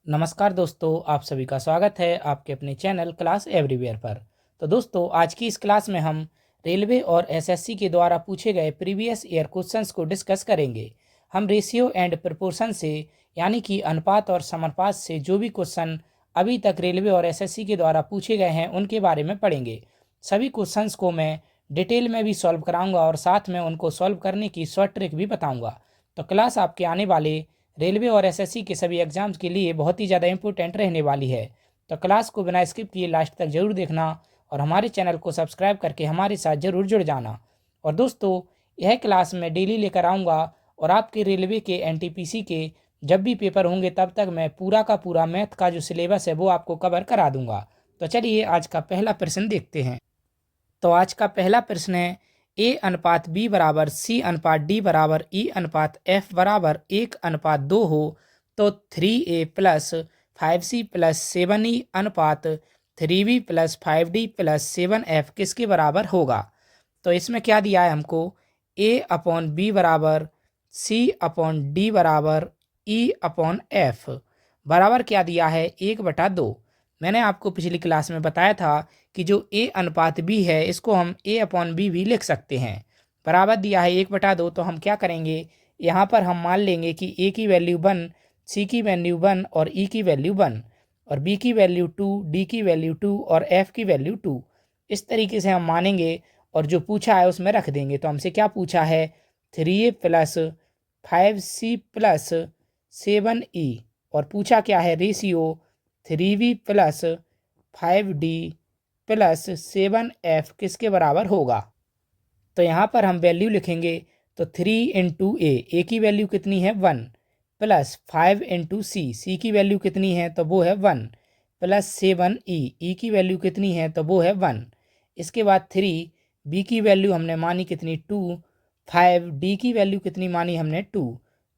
नमस्कार दोस्तों, आप सभी का स्वागत है आपके अपने चैनल क्लास एवरीवेयर पर। तो दोस्तों, आज की इस क्लास में हम रेलवे और एसएससी के द्वारा पूछे गए प्रीवियस ईयर क्वेश्चंस को डिस्कस करेंगे। हम रेशियो एंड प्रोपोर्शन से यानी कि अनुपात और समानुपात से जो भी क्वेश्चन अभी तक रेलवे और एसएससी के द्वारा पूछे गए हैं उनके बारे में पढ़ेंगे। सभी क्वेश्चंस को मैं डिटेल में भी सॉल्व कराऊंगा और साथ में उनको सॉल्व करने की शॉर्ट ट्रिक भी बताऊँगा। तो क्लास आपके आने वाले रेलवे और एसएससी के सभी एग्जाम्स के लिए बहुत ही ज़्यादा इंपॉर्टेंट रहने वाली है। तो क्लास को बिना स्किप किए लास्ट तक जरूर देखना और हमारे चैनल को सब्सक्राइब करके हमारे साथ जरूर जुड़ जाना। और दोस्तों, यह क्लास मैं डेली लेकर आऊँगा और आपके रेलवे के एनटीपीसी के जब भी पेपर होंगे तब तक मैं पूरा का पूरा मैथ का जो सिलेबस है वो आपको कवर करा दूंगा। तो चलिए आज का पहला प्रश्न देखते हैं। तो आज का पहला प्रश्न है, ए अनुपात बी बराबर सी अनुपात डी बराबर ई अनुपात एफ बराबर 1:2 हो तो 3a plus 5c plus 7e अनुपात 3b plus 5d plus 7f किसके बराबर होगा। तो इसमें क्या दिया है हमको, a अपॉन बी बराबर c अपॉन डी बराबर e अपॉन एफ बराबर क्या दिया है 1/2। मैंने आपको पिछली क्लास में बताया था कि जो a अनुपात b है इसको हम a अपॉन बी भी लिख सकते हैं। बराबर दिया है 1/2, तो हम क्या करेंगे, यहाँ पर हम मान लेंगे कि a की वैल्यू 1, c की वैल्यू 1 और e की वैल्यू 1 और b की वैल्यू 2, d की वैल्यू 2 और f की वैल्यू 2। इस तरीके से हम मानेंगे और जो पूछा है उसमें रख देंगे। तो हमसे क्या पूछा है, 3a plus 5c plus 7e और पूछा क्या है, ratio 3b plus 5d plus 7f किसके बराबर होगा। तो यहाँ पर हम वैल्यू लिखेंगे, तो 3 इंटू ए की वैल्यू कितनी है 1 प्लस 5 इंटू सी की वैल्यू कितनी है तो वो है 1 प्लस 7e की वैल्यू कितनी है तो वो है 1। इसके बाद 3 बी की वैल्यू हमने मानी कितनी 2, 5 डी की वैल्यू कितनी मानी हमने 2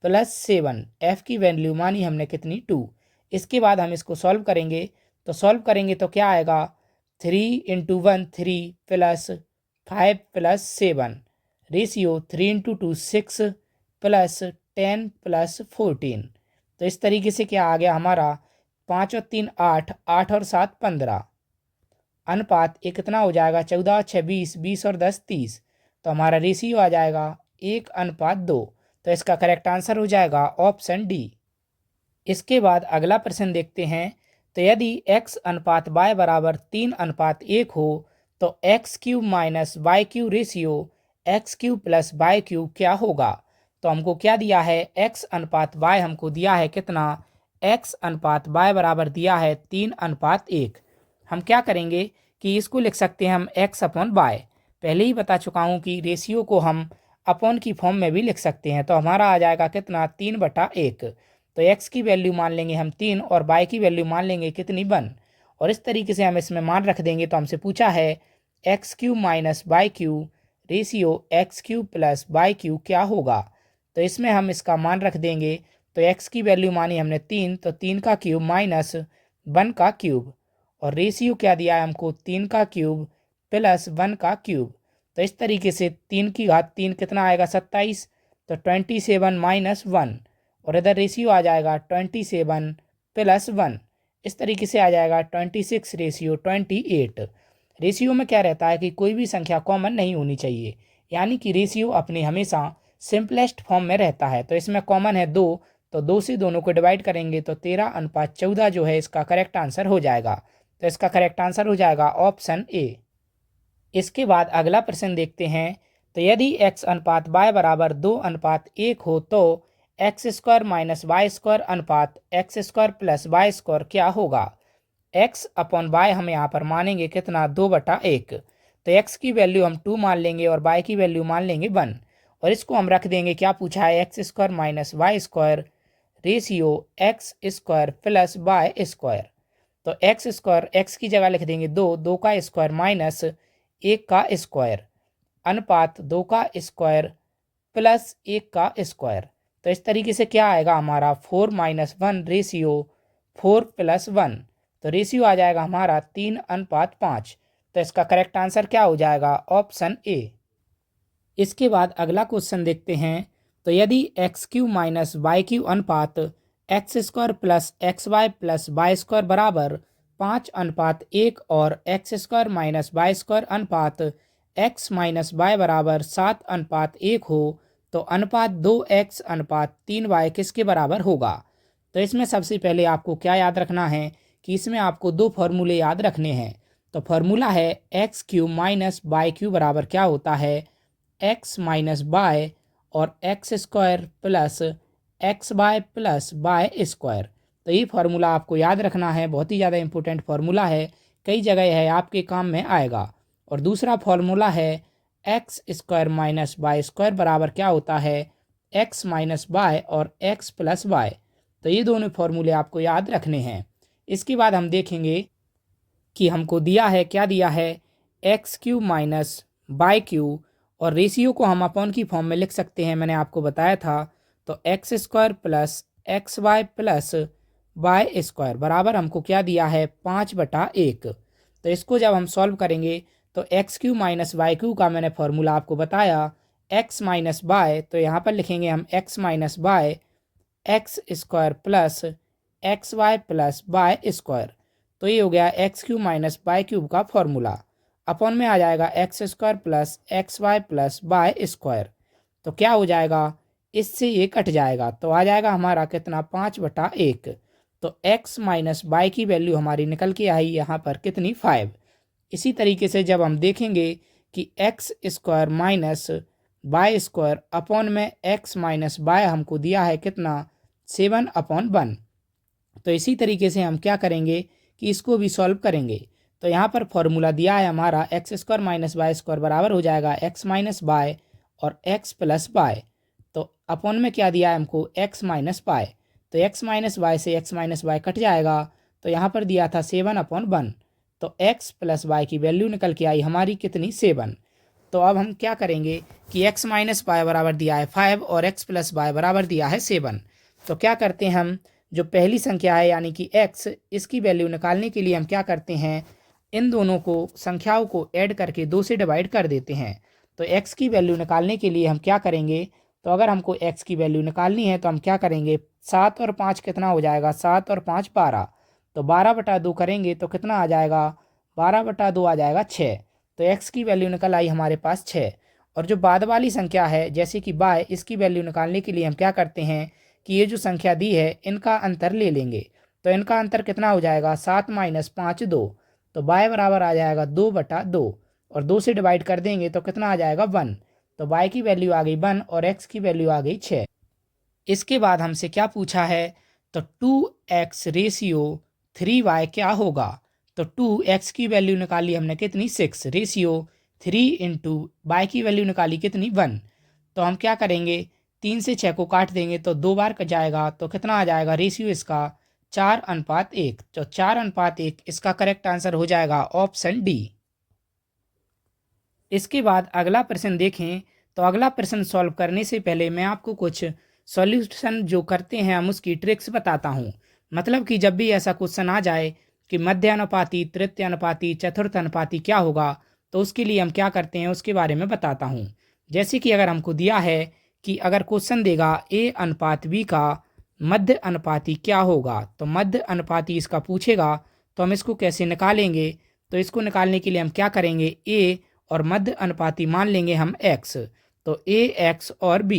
प्लस 7 एफ की वैल्यू मानी हमने कितनी 2। इसके बाद हम इसको सॉल्व करेंगे, तो सॉल्व करेंगे तो क्या आएगा, 3 into 1 3 plus 5 plus 7 ratio 3 into 2 6 plus 10 plus 14। तो इस तरीके से क्या आ गया हमारा, 5 और 3 8, 8 और 7 15 अनुपात ये कितना हो जाएगा 14 6 20, 20 और 10 30। तो हमारा रेशियो आ जाएगा 1:2। तो इसका करेक्ट आंसर हो जाएगा ऑप्शन डी। इसके बाद अगला प्रश्न देखते हैं। तो यदि x अनुपात y बराबर 3:1 हो तो x³ minus y³ ratio x³ plus y³ क्या होगा। तो हमको क्या दिया है, x अनुपात y हमको दिया है कितना, x अनुपात y बराबर दिया है 3:1। हम क्या करेंगे कि इसको लिख सकते हैं हम x अपॉन y। पहले ही बता चुका हूँ कि रेशियो को हम अपॉन की फॉर्म में भी लिख सकते हैं। तो हमारा आ जाएगा कितना 3/1। तो x की वैल्यू मान लेंगे हम 3 और y की वैल्यू मान लेंगे कितनी 1 और इस तरीके से हम इसमें मान रख देंगे। तो हमसे पूछा है x³ minus y³ ratio x³ plus y³ क्या होगा। तो इसमें हम इसका मान रख देंगे। तो x की वैल्यू मानी हमने 3, तो 3 का क्यूब माइनस 1 का क्यूब और रेशियो क्या दिया है हमको 3 का क्यूब प्लस 1 का क्यूब। तो इस तरीके से 3 की घात 3 कितना आएगा 27, तो 27 माइनस 1 और इधर रेशियो आ जाएगा 27 प्लस 1। इस तरीके से आ जाएगा 26 रेशियो 28। रेशियो में क्या रहता है कि कोई भी संख्या कॉमन नहीं होनी चाहिए, यानी कि रेशियो अपने हमेशा सिंपलेस्ट फॉर्म में रहता है। तो इसमें कॉमन है 2, तो 2 से दोनों को डिवाइड करेंगे तो 13:14 जो है इसका करेक्ट आंसर हो जाएगा। तो इसका करेक्ट आंसर हो जाएगा ऑप्शन ए। इसके बाद अगला प्रश्न देखते हैं। तो यदि x अनुपात y बराबर 2:1 हो तो x² माइनस y² अनुपात x² प्लस y² क्या होगा। x अपॉन y हम यहाँ पर मानेंगे कितना 2/1। तो x की वैल्यू हम 2 मान लेंगे और y की वैल्यू मान लेंगे 1 और इसको हम रख देंगे, क्या पूछा है x² minus y² ratio x² plus y²। तो x² x की जगह लिख देंगे 2, 2 का स्क्वायर माइनस 1 का स्क्वायर अनुपात 2 का स्क्वायर प्लस 1 का स्क्वायर। तो इस तरीके से क्या आएगा हमारा 4 माइनस 1 रेशियो 4 प्लस 1। तो रेशियो आ जाएगा हमारा 3:5। तो इसका करेक्ट आंसर क्या हो जाएगा ऑप्शन ए। इसके बाद अगला क्वेश्चन देखते हैं। तो यदि x³ माइनस y³ अनुपात x² plus XY plus y² बराबर 5:1 और x² माइनस y² अनुपात x माइनस y बराबर 7:1 हो तो अनुपात 2x अनुपात 3y किसके बराबर होगा। तो इसमें सबसे पहले आपको क्या याद रखना है कि इसमें आपको दो फॉर्मूले याद रखने हैं। तो फॉर्मूला है x³ माइनस y³ बराबर क्या होता है x माइनस y और x² plus XY plus y²। तो ये फार्मूला आपको याद रखना है, बहुत ही ज़्यादा इंपॉर्टेंट फार्मूला है, कई जगह है आपके काम में आएगा। और दूसरा फार्मूला है x² माइनस y² बराबर क्या होता है x माइनस y और x प्लस y। तो ये दोनों फार्मूले आपको याद रखने हैं। इसके बाद हम देखेंगे कि हमको दिया है, क्या दिया है x³ माइनस y³ और रेशियो को हम अपॉन की फॉर्म में लिख सकते हैं, मैंने आपको बताया था। तो x² plus XY plus y² बराबर हमको क्या दिया है 5/1। तो इसको जब हम सॉल्व करेंगे तो x³ माइनस y³ का मैंने फॉर्मूला आपको बताया x माइनस y, तो यहाँ पर लिखेंगे हम x minus y x² plus XY plus y²। तो ये हो गया x³ माइनस y³ का फॉर्मूला। अपॉन में आ जाएगा x² plus XY plus y²। तो क्या हो जाएगा, इससे ये कट जाएगा तो आ जाएगा हमारा कितना 5/1। तो x माइनस y की वैल्यू हमारी निकल के आई यहाँ पर कितनी 5। इसी तरीके से जब हम देखेंगे कि x² माइनस y² अपॉन में x माइनस y हमको दिया है कितना 7/1। तो इसी तरीके से हम क्या करेंगे कि इसको भी सॉल्व करेंगे। तो यहाँ पर फॉर्मूला दिया है हमारा x² माइनस y² बराबर हो जाएगा x माइनस y और x प्लस y। तो अपॉन में क्या दिया है हमको x माइनस y, तो x माइनस y से x माइनस y कट जाएगा। तो यहाँ पर दिया था 7/1, तो x प्लस y की वैल्यू निकल के आई हमारी कितनी 7। तो अब हम क्या करेंगे कि x माइनस y बराबर दिया है 5 और x प्लस y बराबर दिया है 7। तो क्या करते हैं हम, जो पहली संख्या है यानी कि x, इसकी वैल्यू निकालने के लिए हम क्या करते हैं, इन दोनों को संख्याओं को ऐड करके 2 से डिवाइड कर देते हैं। तो x की वैल्यू निकालने के लिए हम क्या करेंगे, तो अगर हमको x की वैल्यू निकालनी है तो हम क्या करेंगे 7 और 5 कितना हो जाएगा 7 और 5 12। तो 12/2 करेंगे तो कितना आ जाएगा 12/2 आ जाएगा 6। तो x की वैल्यू निकल आई हमारे पास 6। और जो बाद वाली संख्या है जैसे कि y, इसकी वैल्यू निकालने के लिए हम क्या करते हैं कि ये जो संख्या दी है इनका अंतर ले लेंगे। तो इनका अंतर कितना हो जाएगा 7 माइनस 5 2। तो y बराबर आ जाएगा 2/2 और 2 से डिवाइड कर देंगे तो कितना आ जाएगा 1। तो y की वैल्यू आ गई 1 और x की वैल्यू आ गई 6। इसके बाद हमसे क्या पूछा है, तो 2x रेशियो 3y क्या होगा। तो 2x की वैल्यू निकाली हमने कितनी 6, रेशियो 3 इंटू y की वैल्यू निकाली कितनी 1। तो हम क्या करेंगे 3 से 6 को काट देंगे तो 2 बार कट जाएगा तो कितना आ जाएगा रेशियो इसका 4:1। तो 4:1 इसका करेक्ट आंसर हो जाएगा ऑप्शन डी। इसके बाद अगला प्रश्न देखें। तो अगला प्रश्न सॉल्व करने से पहले मैं आपको कुछ सॉल्यूशन जो करते हैं हम उसकी ट्रिक्स बताता हूँ। मतलब कि जब भी ऐसा क्वेश्चन आ जाए कि मध्य अनुपाती, तृतीय अनुपाती, चतुर्थ अनुपाती क्या होगा, तो उसके लिए हम क्या करते हैं उसके बारे में बताता हूँ। जैसे कि अगर हमको दिया है कि अगर क्वेश्चन देगा a अनुपात b का मध्य अनुपाती क्या होगा, तो मध्य अनुपाती इसका पूछेगा तो हम इसको कैसे निकालेंगे। तो इसको निकालने के लिए हम क्या करेंगे, a और मध्य अनुपाती मान लेंगे हम x। तो a x और b,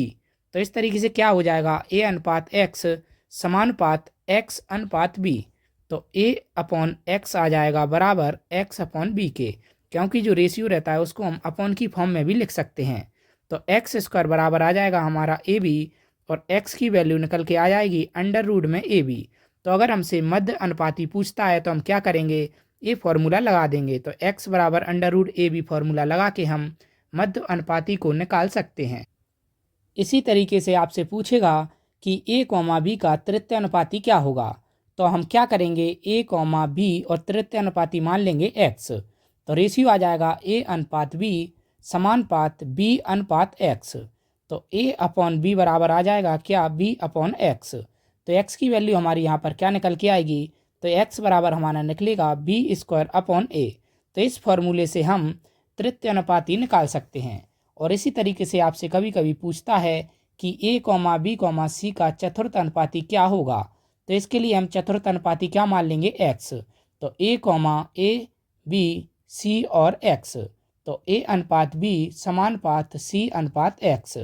तो इस तरीके से क्या हो जाएगा a अनुपात x समानुपात x अनुपात b। तो a अपॉन x आ जाएगा बराबर x अपॉन b के, क्योंकि जो रेशियो रहता है उसको हम अपॉन की फॉर्म में भी लिख सकते हैं। तो x² बराबर आ जाएगा हमारा ab और x की वैल्यू निकल के आ जाएगी अंडर रूट में ab। तो अगर हमसे मध्य अनुपाती पूछता है तो हम क्या करेंगे, ये फॉर्मूला लगा देंगे। तो x बराबर अंडर रूट ab फॉर्मूला लगा के हम मध्य अनुपाती को निकाल सकते हैं। इसी तरीके से आपसे पूछेगा कि a, b का तृतीय अनुपाती क्या होगा, तो हम क्या करेंगे a, b और तृतीय अनुपाती मान लेंगे x। तो रेशियो आ जाएगा a अनुपात b समानुपात b अनुपात x। तो a अपॉन b बराबर आ जाएगा क्या b अपॉन x। तो x की वैल्यू हमारी यहाँ पर क्या निकल के आएगी, तो x बराबर हमारा निकलेगा b² अपॉन a। तो इस फॉर्मूले से हम तृतीय अनुपाती निकाल सकते हैं। और इसी तरीके से आपसे कभी कभी पूछता है कि a, b, c का चतुर्थ अनुपाती क्या होगा, तो इसके लिए हम चतुर्थ अनुपाती क्या मान लेंगे, x। तो a, b, c और x। तो a अनुपात b समानुपात c अनुपात x।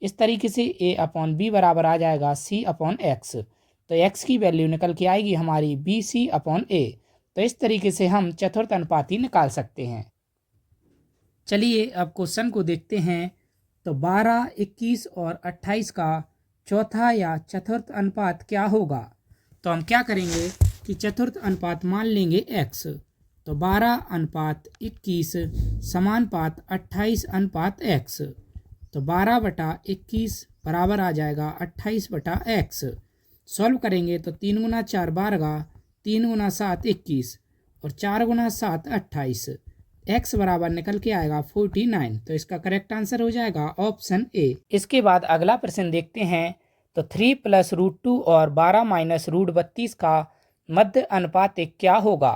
इस तरीके से a/b बराबर आ जाएगा c/x। तो x की वैल्यू निकल के आएगी हमारी bc/a। तो इस तरीके से हम चतुर्थ अनुपाती निकाल सकते हैं। चलिए अब क्वेश्चन को देखते हैं। तो 12, 21 और 28 का चौथा या चतुर्थ अनुपात क्या होगा। तो हम क्या करेंगे कि चतुर्थ अनुपात मान लेंगे x। तो 12/21 समानुपात 28/x। तो 12/21 बराबर आ जाएगा 28/x। सॉल्व करेंगे तो 3 गुना 4 12, 3 गुना 7 21 और 4 गुना 7 28। x बराबर निकल के आएगा 49। तो इसका करेक्ट आंसर हो जाएगा ऑप्शन ए। इसके बाद अगला प्रश्न देखते हैं। तो 3 + √2 और 12 - √32 का मध्य अनुपात क्या होगा।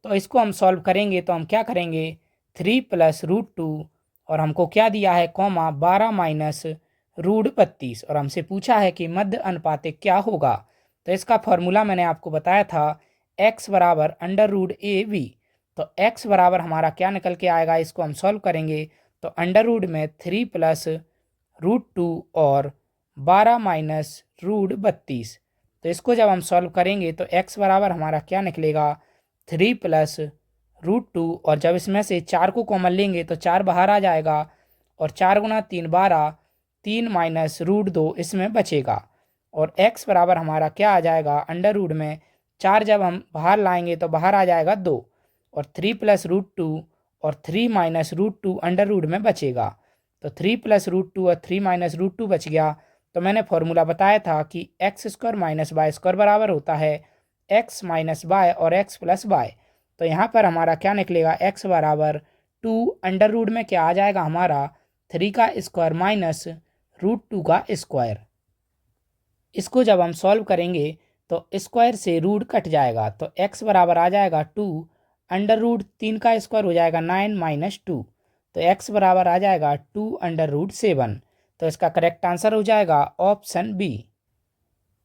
तो इसको हम सॉल्व करेंगे तो हम क्या करेंगे, 3 + √2 और हमको क्या दिया है, कॉमा 12 - √32 और हमसे पूछा है कि मध्य अनुपात क्या होगा। तो इसका फॉर्मूला मैंने आपको बताया था, x बराबर √AB। तो x बराबर हमारा क्या निकल के आएगा, इसको हम सॉल्व करेंगे तो अंडर में 3 + √2 और 12 - √32। तो इसको जब हम सॉल्व करेंगे तो x बराबर हमारा क्या निकलेगा, 3 + √2 और जब इसमें से 4 को कॉमन लेंगे तो 4 बाहर आ जाएगा और 4 गुना 3 12, 3 - √2 इसमें बचेगा और x बराबर हमारा क्या आ जाएगा, अंडर में 4 जब हम बाहर लाएंगे तो बाहर आ जाएगा 2 और 3 + √2 और 3 - √2 अंडर में बचेगा। तो 3 + √2 और 3 - √2 बच गया। तो मैंने फॉर्मूला बताया था कि x² - y² बराबर होता है x - y और x + y। तो यहाँ पर हमारा क्या निकलेगा, x बराबर 2 अंडर में क्या आ जाएगा हमारा 3 का स्क्वायर माइनस √2 का स्क्वायर। इसको जब हम सॉल्व करेंगे तो स्क्वायर से रूट कट जाएगा तो x बराबर आ जाएगा 2 अंडर रूट 3 का स्क्वायर हो जाएगा 9 - 2। तो x बराबर आ जाएगा 2 अंडर रूट 7। तो इसका करेक्ट आंसर हो जाएगा ऑप्शन बी।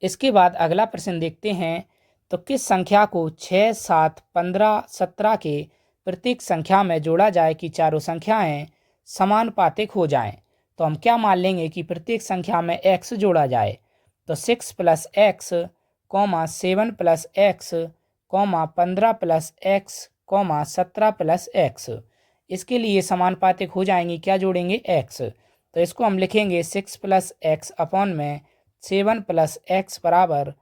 इसके बाद अगला प्रश्न देखते हैं। तो किस संख्या को 6, 7, 15, 17 के प्रत्येक संख्या में जोड़ा जाए कि चारों संख्याएं समानुपातिक हो जाएं। तो हम क्या मान लेंगे कि प्रत्येक संख्या में x जोड़ा जाए। तो 6 + x, 7 + x, 15 + x, 17 + x। इसके लिए समानुपातिक हो जाएंगी, क्या जोड़ेंगे, x। तो इसको हम लिखेंगे 6 + x अपॉन में 7 + x बराबर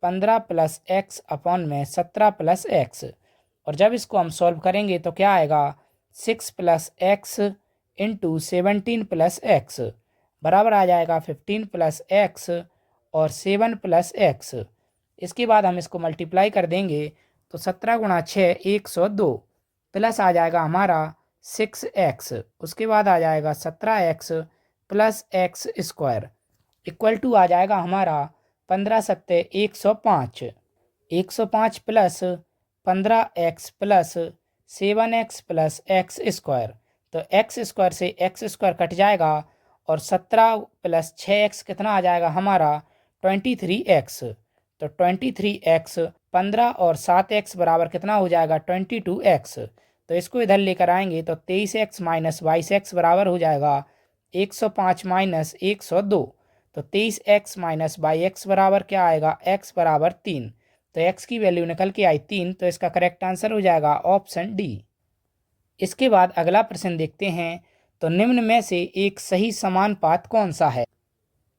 15 + x अपॉन में 17 + x। और जब इसको हम सॉल्व करेंगे तो क्या आएगा, 6 + x इंटू 17 + x बराबर आ जाएगा 15 + x और 7 + x। इसके बाद हम इसको मल्टीप्लाई कर देंगे तो 17 गुणा 6 102 प्लस आ जाएगा हमारा 6x। उसके बाद आ जाएगा 17x + x² इक्वल टू आ जाएगा हमारा 15 × 7 105। 105 plus 15x plus 7x plus x²। तो x² से x² कट जाएगा और 17 + 6x कितना आ जाएगा हमारा 23x। तो 23x 15 और 7x बराबर कितना हो जाएगा 22x। तो इसको इधर लेकर आएंगे तो 23x - 22x बराबर हो जाएगा 105 - 102। तो 23x - 22x बराबर क्या आएगा, x बराबर 3। तो x की वैल्यू निकल के आई 3। तो इसका करेक्ट आंसर हो जाएगा ऑप्शन डी। इसके बाद अगला प्रश्न देखते हैं। तो निम्न में से एक सही समानुपात कौन सा है।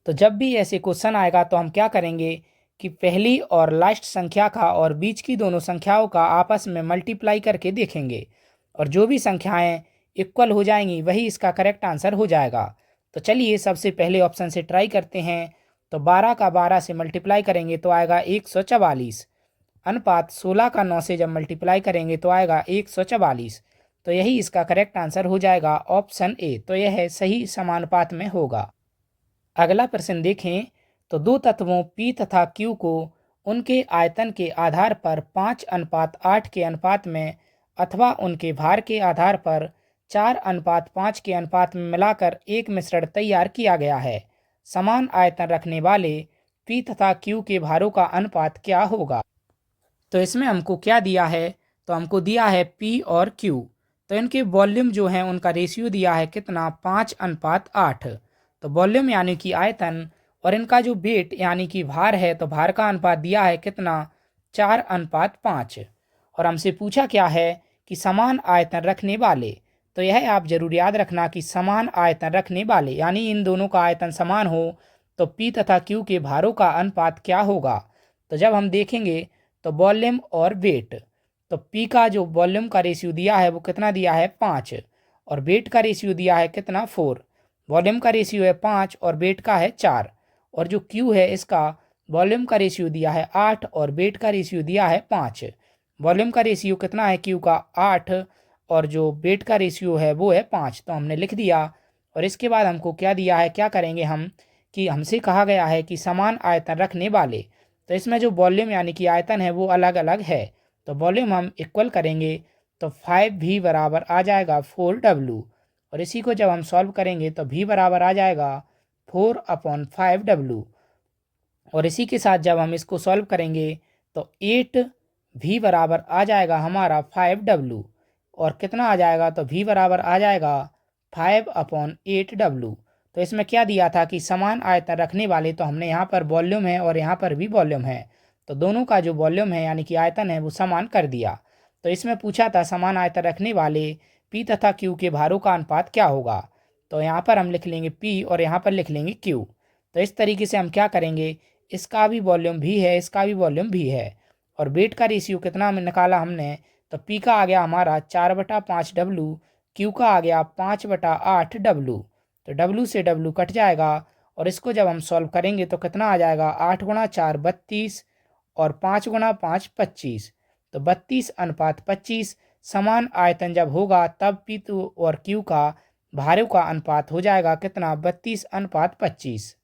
तो जब भी ऐसे क्वेश्चन आएगा तो हम क्या करेंगे कि पहली और लास्ट संख्या का और बीच की दोनों संख्याओं का आपस में मल्टीप्लाई करके देखेंगे और जो भी संख्याएं इक्वल हो जाएंगी वही इसका करेक्ट आंसर हो जाएगा। तो चलिए सबसे पहले ऑप्शन से ट्राई करते हैं। तो 12 का 12 से मल्टीप्लाई करेंगे तो आएगा 144। अनुपात 16 का 9 से जब मल्टीप्लाई करेंगे तो आएगा 144। तो यही इसका करेक्ट आंसर हो जाएगा ऑप्शन ए। तो यह सही समानुपात में होगा। अगला प्रश्न देखें। तो दो तत्वों P तथा Q को उनके आयतन के आधार पर 5:8 के अनुपात में अथवा उनके भार के आधार पर 4:5 के अनुपात में मिलाकर एक मिश्रण तैयार किया गया है। समान आयतन रखने वाले P तथा Q के भारों का अनुपात क्या होगा। तो इसमें हमको क्या दिया है, तो हमको दिया है P और Q। तो इनके वॉल्यूम जो है उनका रेशियो दिया है कितना, 5:8। तो वॉल्यूम यानी कि आयतन, और इनका जो वेट यानी कि भार है, तो भार का अनुपात दिया है कितना, 4:5। और हमसे पूछा क्या है कि समान आयतन रखने वाले। तो यह आप जरूर याद रखना कि समान आयतन रखने वाले यानी इन दोनों का आयतन समान हो तो P तथा Q के भारों का अनुपात क्या होगा। तो जब हम देखेंगे तो वॉल्यूम और वेट, तो P का जो वॉल्यूम का रेशियो दिया है वो कितना दिया है, 5, और वेट का रेशियो दिया है कितना, 4। वॉल्यूम का रेशियो है 5 और वेट का है 4। और जो Q है इसका वॉल्यूम का रेशियो दिया है 8 और वेट का रेशियो दिया है 5। वॉल्यूम का रेशियो कितना है Q का, 8, और जो वेट का रेशियो है वो है 5। तो हमने लिख दिया। और इसके बाद हमको क्या दिया है, क्या करेंगे हम, कि हमसे कहा गया है कि समान आयतन रखने वाले। तो इसमें जो वॉल्यूम यानी कि आयतन है वो अलग अलग है। तो वॉल्यूम हम इक्वल करेंगे तो 5V बराबर आ जाएगा 4W। और इसी को जब हम सॉल्व करेंगे तो V बराबर आ जाएगा 4/5W। और इसी के साथ जब हम इसको सॉल्व करेंगे तो 8V बराबर आ जाएगा हमारा 5W। और कितना आ जाएगा, तो V बराबर आ जाएगा 5/8W। तो इसमें क्या दिया था कि समान आयतन रखने वाले, तो हमने यहाँ पर वॉल्यूम है और यहाँ पर भी वॉल्यूम है, तो दोनों का जो वॉल्यूम है यानी कि आयतन है वो समान कर दिया। तो इसमें पूछा था समान आयतन रखने वाले P तथा Q के भारों का अनुपात क्या होगा। तो यहाँ पर हम लिख लेंगे P और यहाँ पर लिख लेंगे Q। तो इस तरीके से हम क्या करेंगे, इसका भी वॉल्यूम भी है, इसका भी वॉल्यूम भी है, और वेट का रेशियो कितना हमें निकाला हमने, तो P का आ गया हमारा 4/5W, Q का आ गया 5/8W। तो W से W कट जाएगा, और इसको जब हम सॉल्व करेंगे तो कितना आ जाएगा, 8 गुणा 4 32 और 5 गुणा 5 25। तो 32:25 समान आयतन जब होगा तब P और Q का भारों का अनुपात हो जाएगा कितना, 32:25।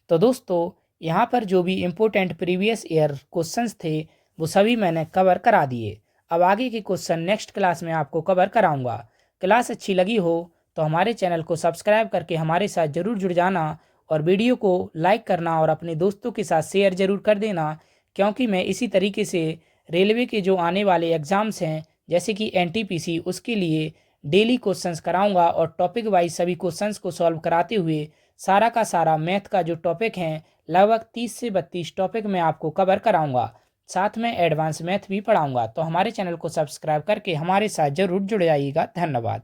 तो दोस्तों यहाँ पर जो भी इम्पोर्टेंट प्रीवियस ईयर क्वेश्चंस थे वो सभी मैंने कवर करा दिए। अब आगे के क्वेश्चन नेक्स्ट क्लास में आपको कवर कराऊंगा। क्लास अच्छी लगी हो तो हमारे चैनल को सब्सक्राइब करके हमारे साथ ज़रूर जुड़ जाना, और वीडियो को लाइक करना और अपने दोस्तों के साथ शेयर ज़रूर कर देना, क्योंकि मैं इसी तरीके से रेलवे के जो आने वाले एग्ज़ाम्स हैं जैसे कि NTPC उसके लिए डेली क्वेश्चंस कराऊंगा, और टॉपिक वाइज सभी क्वेश्चंस को सॉल्व कराते हुए सारा का सारा मैथ का जो टॉपिक हैं लगभग 30 से 32 टॉपिक मैं आपको कवर कराऊंगा। साथ में एडवांस मैथ भी पढ़ाऊंगा। तो हमारे चैनल को सब्सक्राइब करके हमारे साथ ज़रूर जुड़ जाइएगा। धन्यवाद।